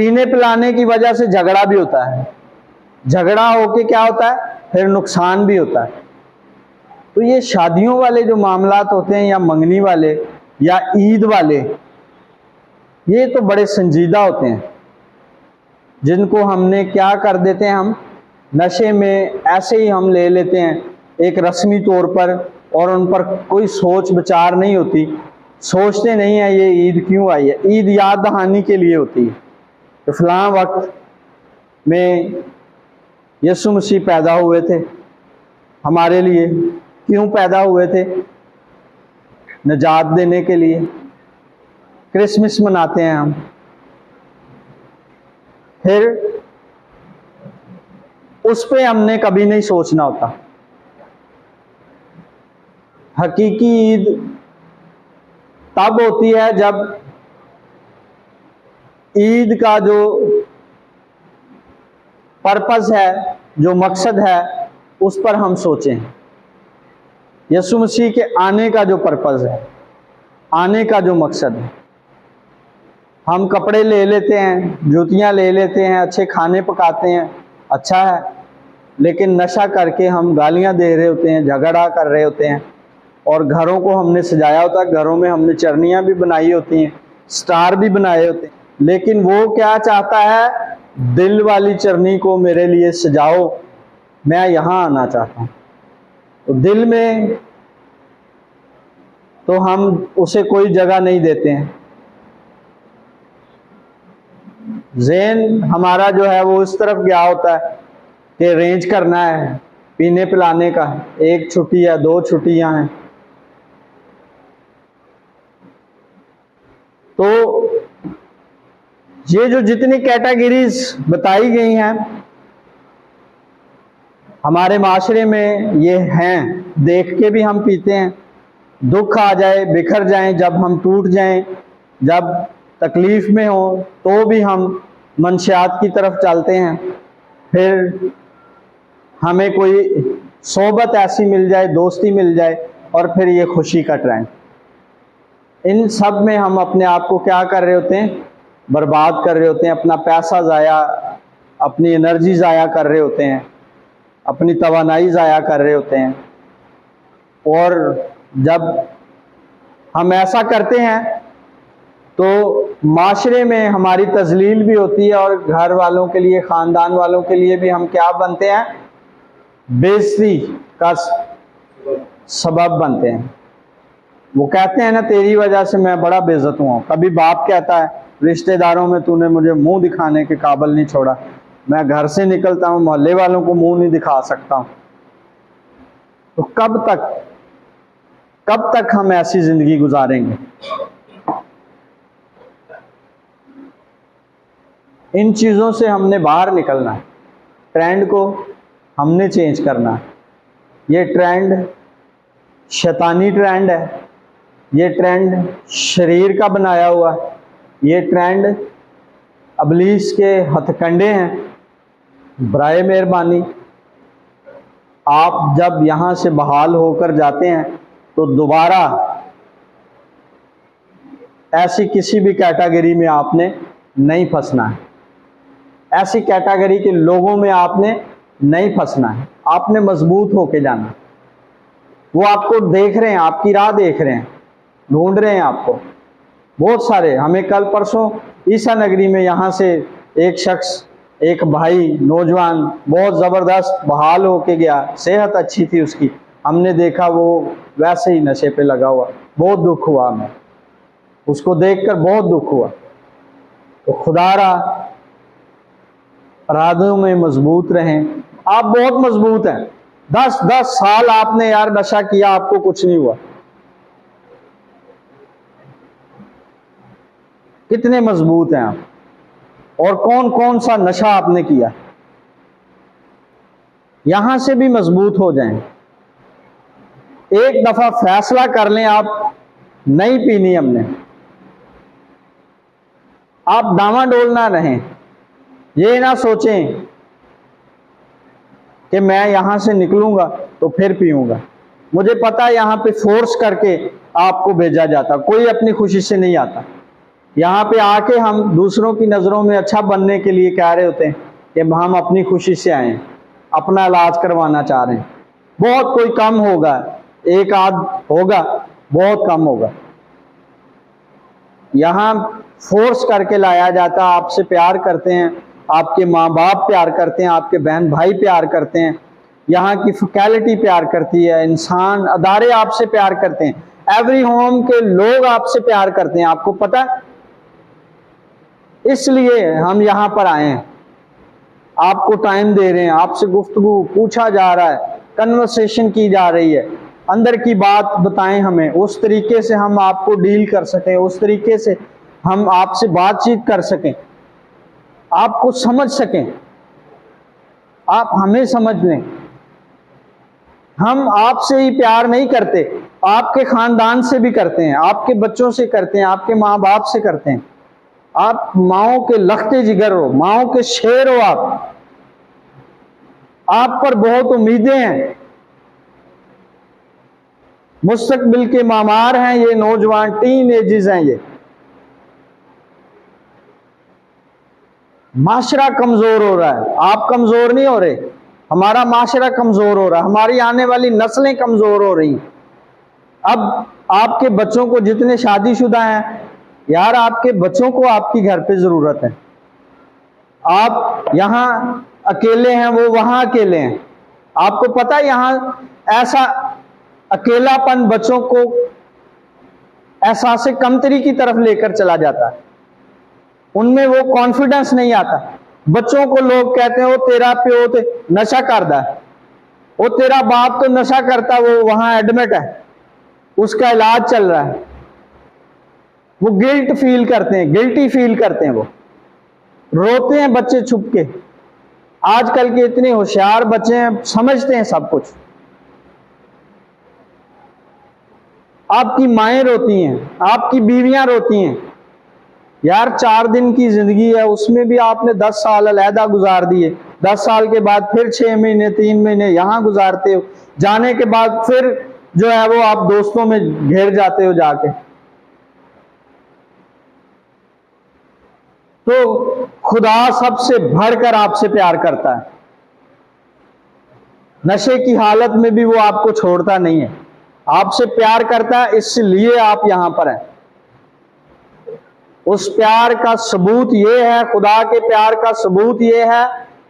पीने पिलाने की वजह से झगड़ा भी होता है, झगड़ा होके क्या होता है, फिर नुकसान भी होता है। तो ये शादियों वाले जो मामलात होते हैं या मंगनी वाले या ईद वाले, ये तो बड़े संजीदा होते हैं, जिनको हमने क्या कर देते हैं, हम नशे में ऐसे ही हम ले लेते हैं एक रस्मी तौर पर, और उन पर कोई सोच विचार नहीं होती, सोचते नहीं है ये ईद क्यों आई है। ईद याद दहानी के लिए होती है तो फलां वक्त में यीशु मसीह पैदा हुए थे हमारे लिए। क्यों पैदा हुए थे? निजात देने के लिए। क्रिसमस मनाते हैं हम। फिर उस पे हमने कभी नहीं सोचना होता। हकीकी ईद तब होती है जब ईद का जो पर्पस है, जो मकसद है, उस पर हम सोचें। यीशु मसीह के आने का जो पर्पस है, आने का जो मकसद है। हम कपड़े ले लेते हैं, जूतियां ले लेते हैं, अच्छे खाने पकाते हैं, अच्छा है, लेकिन नशा करके हम गालियां दे रहे होते हैं, झगड़ा कर रहे होते हैं, और घरों को हमने सजाया होता है, घरों में हमने चरनियां भी बनाई होती हैं, स्टार भी बनाए होते हैं, लेकिन वो क्या चाहता है, दिल वाली चरनी को मेरे लिए सजाओ, मैं यहाँ आना चाहता हूँ। तो दिल में तो हम उसे कोई जगह नहीं देते हैं। ज़हन हमारा जो है वो इस तरफ गया होता है कि अरेंज करना है पीने पिलाने का, एक छुट्टी है, 2 छुट्टियां हैं। तो ये जो जितनी कैटेगरीज बताई गई हैं हमारे माशरे में, ये हैं, देख के भी हम पीते हैं। दुख आ जाए, बिखर जाएं, जब हम टूट जाएं, जब तकलीफ में हो, तो भी हम मंशियात की तरफ चलते हैं। फिर हमें कोई सोबत ऐसी मिल जाए, दोस्ती मिल जाए, और फिर ये खुशी का ट्रेंड। इन सब में हम अपने आप को क्या कर रहे होते हैं, बर्बाद कर रहे होते हैं, अपना पैसा ज़ाया, अपनी एनर्जी ज़ाया कर रहे होते हैं, अपनी तवानाई ज़ाया कर रहे होते हैं। और जब हम ऐसा करते हैं तो माशरे में हमारी तजलील भी होती है, और घर वालों के लिए, ख़ानदान वालों के लिए भी हम क्या बनते हैं, बेइज्जती का सबब बनते हैं। वो कहते हैं ना, तेरी वजह से मैं बड़ा बेइज्जत हुआ हूँ। कभी बाप कहता है, रिश्तेदारों में तूने मुझे मुंह दिखाने के काबिल नहीं छोड़ा, मैं घर से निकलता हूँ, मोहल्ले वालों को मुंह नहीं दिखा सकता हूँ। तो कब तक हम ऐसी जिंदगी गुजारेंगे? इन चीज़ों से हमने बाहर निकलना है, ट्रेंड को हमने चेंज करना है। ये ट्रेंड शैतानी ट्रेंड है, ये ट्रेंड शरीर का बनाया हुआ है, ये ट्रेंड अबलीस के हथकंडे हैं। बराए मेहरबानी आप जब यहाँ से बहाल होकर जाते हैं तो दोबारा ऐसी किसी भी कैटेगरी में आपने नहीं फंसना है, ऐसी कैटेगरी के लोगों में आपने नहीं फंसना है। आपने मजबूत होके जाना। वो आपको देख रहे हैं, आपकी राह देख रहे हैं, ढूंढ रहे हैं आपको। बहुत सारे, हमें कल परसों ईसा नगरी में यहाँ से एक शख्स, एक भाई नौजवान बहुत ज़बरदस्त बहाल होके गया, सेहत अच्छी थी उसकी, हमने देखा वो वैसे ही नशे पे लगा हुआ। बहुत दुख हुआ हमें, उसको देखकर बहुत दुख हुआ। तो खुदारा इरादों में मजबूत रहें। आप बहुत मजबूत हैं, 10 साल आपने यार नशा किया, आपको कुछ नहीं हुआ। कितने मजबूत हैं आप, और कौन कौन सा नशा आपने किया। यहां से भी मजबूत हो जाएं। एक दफा फैसला कर लें, आप नहीं पीनी हमने, आप डामाडोल ना रहें। ये ना सोचें कि मैं यहां से निकलूंगा तो फिर पीऊंगा। मुझे पता है यहां पे फोर्स करके आपको भेजा जाता, कोई अपनी खुशी से नहीं आता। यहाँ पे आके हम दूसरों की नज़रों में अच्छा बनने के लिए कह रहे होते हैं कि हम अपनी खुशी से आए, अपना इलाज करवाना चाह रहे हैं। बहुत कोई कम होगा, एक आध होगा, बहुत कम होगा। यहाँ फोर्स करके लाया जाता, आपसे प्यार करते हैं, आपके माँ बाप प्यार करते हैं, आपके बहन भाई प्यार करते हैं, यहाँ की फैकल्टी प्यार करती है, इंसान अदारे आपसे प्यार करते हैं, एवरी होम के लोग आपसे प्यार करते हैं। आपको पता है, इसलिए हम यहाँ पर आए हैं, आपको टाइम दे रहे हैं, आपसे गुफ्तगू पूछा जा रहा है, कन्वर्सेशन की जा रही है, अंदर की बात बताएं हमें, उस तरीके से हम आपको डील कर सकें, उस तरीके से हम आपसे बातचीत कर सकें, आपको समझ सकें, आप हमें समझ लें। हम आपसे ही प्यार नहीं करते, आपके खानदान से भी करते हैं, आपके बच्चों से करते हैं, आपके माँ बाप से करते हैं। आप माओ के लखते जिगर हो, माओ के शेर हो, आप पर बहुत उम्मीदें हैं, मुस्तकबिल के मामार हैं ये नौजवान, टीन एजेस हैं ये। माशरा कमजोर हो रहा है, आप कमजोर नहीं हो रहे, हमारा माशरा कमजोर हो रहा है, हमारी आने वाली नस्लें कमजोर हो रही। अब आपके बच्चों को, जितने शादीशुदा हैं यार, आपके बच्चों को आपकी घर पे जरूरत है। आप यहाँ अकेले हैं, वो वहां अकेले हैं। आपको पता है यहाँ ऐसा अकेलापन बच्चों को एहसास कमतरी की तरफ लेकर चला जाता है, उनमें वो कॉन्फिडेंस नहीं आता। बच्चों को लोग कहते हैं वो तेरा प्यो तो नशा करता है, वो तेरा बाप तो नशा करता, वो वहां एडमिट है, उसका इलाज चल रहा है। वो गिल्ट फील करते हैं, गिल्टी फील करते हैं, वो रोते हैं बच्चे छुप के। आजकल के इतने होशियार बच्चे हैं, समझते हैं सब कुछ। आपकी माएं रोती हैं, आपकी बीवियां रोती हैं। यार 4 दिन की जिंदगी है, उसमें भी आपने 10 साल अलहदा गुजार दिए, 10 साल के बाद फिर 6 महीने 3 महीने यहां गुजारते हो, जाने के बाद फिर जो है वो आप दोस्तों में घेर जाते हो जाके। तो खुदा सबसे बढ़कर आपसे प्यार करता है, नशे की हालत में भी वो आपको छोड़ता नहीं है, आपसे प्यार करता है, इसलिए आप यहां पर हैं। उस प्यार का सबूत ये है, खुदा के प्यार का सबूत ये है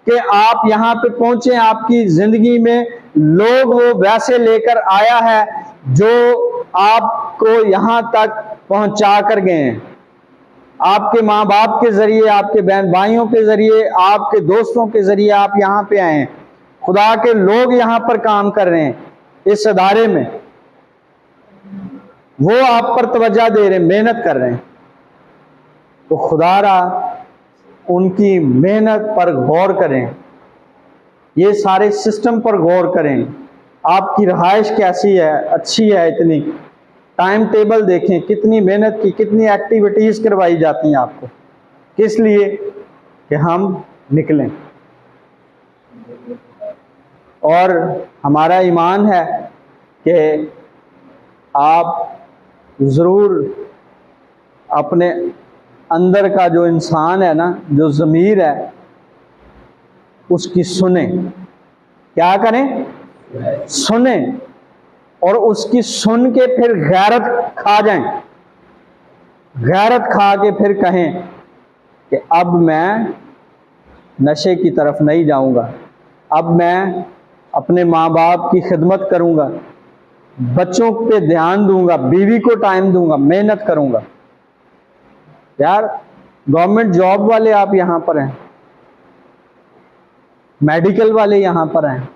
कि आप यहां पे पहुंचे, आपकी जिंदगी में लोग वो वैसे लेकर आया है जो आपको यहां तक पहुंचा कर गए हैं। आपके माँ बाप के जरिए, आपके बहन भाइयों के जरिए, आपके दोस्तों के जरिए आप यहां पे आए हैं। खुदा के लोग यहां पर काम कर रहे हैं इस अदारे में, वो आप पर तवज्जो दे रहे हैं, मेहनत कर रहे हैं। तो खुदारा उनकी मेहनत पर गौर करें, ये सारे सिस्टम पर गौर करें। आपकी रहाइश कैसी है, अच्छी है, इतनी टाइम टेबल देखें, कितनी मेहनत की, कितनी एक्टिविटीज करवाई जाती हैं आपको, किस लिए कि हम निकलें। और हमारा ईमान है कि आप जरूर अपने अंदर का जो इंसान है ना, जो ज़मीर है, उसकी सुने। क्या करें? सुने, और उसकी सुन के फिर गैरत खा जाएं, गैरत खा के फिर कहें कि अब मैं नशे की तरफ नहीं जाऊंगा, अब मैं अपने माँ बाप की खिदमत करूंगा, बच्चों पे ध्यान दूंगा, बीवी को टाइम दूंगा, मेहनत करूंगा। यार गवर्नमेंट जॉब वाले आप यहां पर हैं, मेडिकल वाले यहां पर हैं,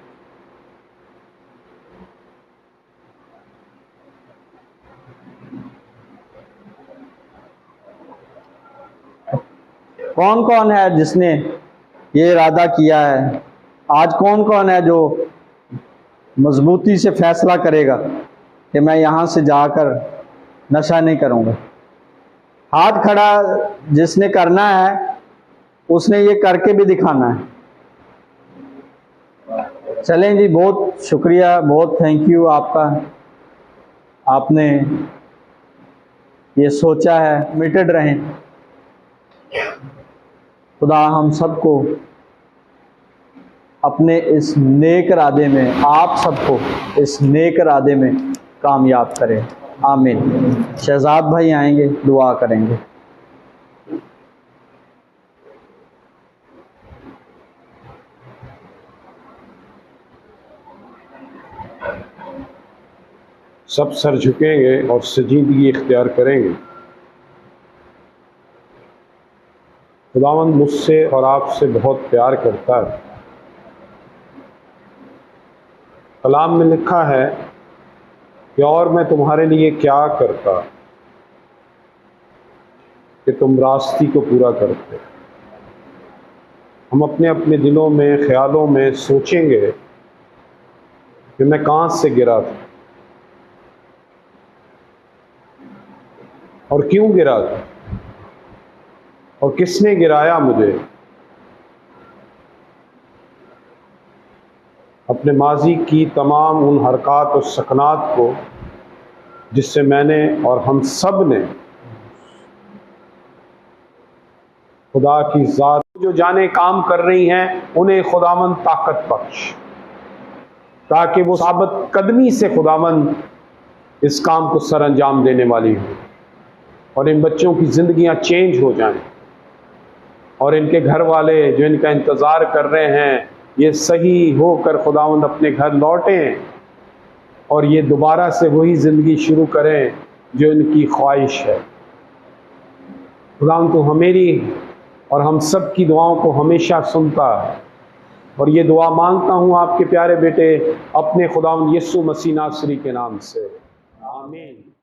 कौन कौन है जिसने ये इरादा किया है? आज कौन कौन है जो मजबूती से फैसला करेगा कि मैं यहां से जाकर नशा नहीं करूंगा? हाथ खड़ा जिसने करना है, उसने ये करके भी दिखाना है। चलें जी, बहुत शुक्रिया, बहुत थैंक यू आपका, आपने ये सोचा है कमिटेड रहें। खुदा हम सबको अपने इस नेक इरादे में, आप सबको इस नेक इरादे में कामयाब करे। आमीन। शहजाद भाई आएंगे, दुआ करेंगे। सब सर झुकेंगे और सजीदगी इख्तियार करेंगे। खुदावंद मुझसे और आपसे बहुत प्यार करता है। कलाम में लिखा है कि और मैं तुम्हारे लिए क्या करता कि तुम रास्ती को पूरा करते। हम अपने अपने दिलों में, ख्यालों में सोचेंगे कि मैं कहाँ से गिरा था और क्यों गिरा था और किसने गिराया मुझे। अपने माजी की तमाम उन हरकत और सकनात को जिससे मैंने और हम सब ने खुदा की ज़ात जो जाने काम कर रही हैं, उन्हें खुदावंद ताकत बख्श, ताकि वो साबित कदमी से खुदावंद इस काम को सर अंजाम देने वाली हो और इन बच्चों की ज़िंदगियां चेंज हो जाएं और इनके घर वाले जो इनका इंतज़ार कर रहे हैं, ये सही होकर खुदावंद अपने घर लौटें और ये दोबारा से वही ज़िंदगी शुरू करें जो इनकी ख्वाहिश है। खुदावंद तो मेरी और हम सब की दुआओं को हमेशा सुनता है और ये दुआ मांगता हूँ आपके प्यारे बेटे अपने खुदावंद यीशु मसीह नासरी के नाम से। आमीन।